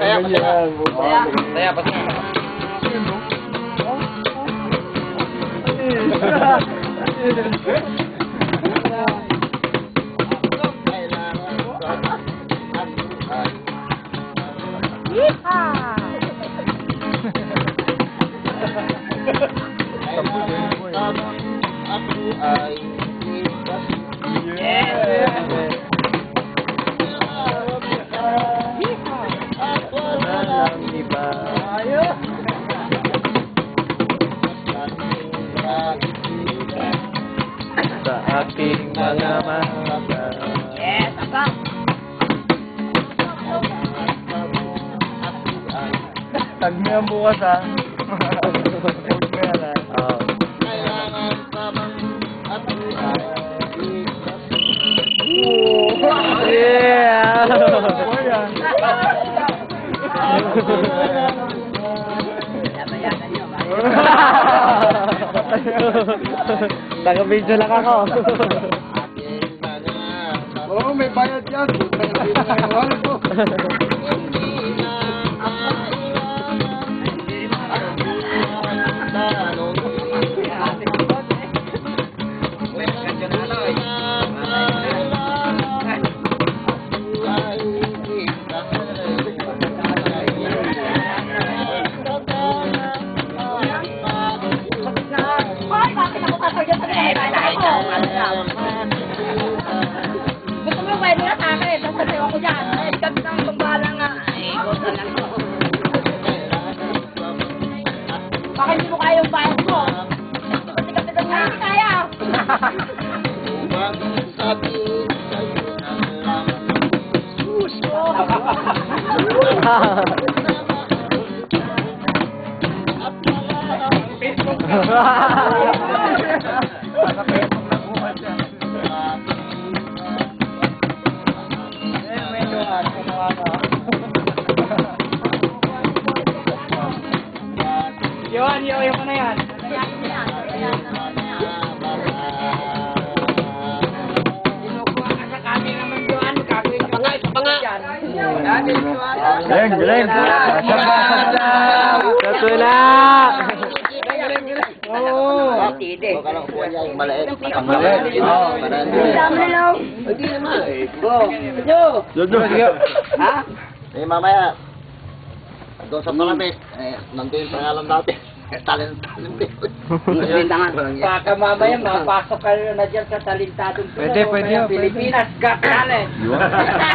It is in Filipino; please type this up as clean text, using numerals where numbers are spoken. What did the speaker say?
Saya pa siya. Saya pa siya. Sa aking mga mata. Yes, apa? Tag mo yan bukas ha. Tag mo yan ha. Oo. Yeah! Taga-video lang ako. Oo, may bayad yan. Gusto mo yung pwede na sa akin, tapos sasayaw ako dyan. Ay, gabi ng tumbala nga. Ay, ikaw lang ko. Baka hindi mo kaya yung bayad mo. Kasi kapitan nga hindi kaya. Yohan, yohan mo na yan. Galing, galing. Katulak! Oo. Tide. Huwag ka lang upuan niya yung maliit. Maliit? Oo. Dami na lang. Hindi naman. Go. Go. Sige. Ha? Eh, mamaya. Doon sa Palabes. Nandun yung pangalan natin. Talent. Baka mamaya mapasok ka na dyan sa talentadong Pwede, pwede. Pilipinas, Got Talent.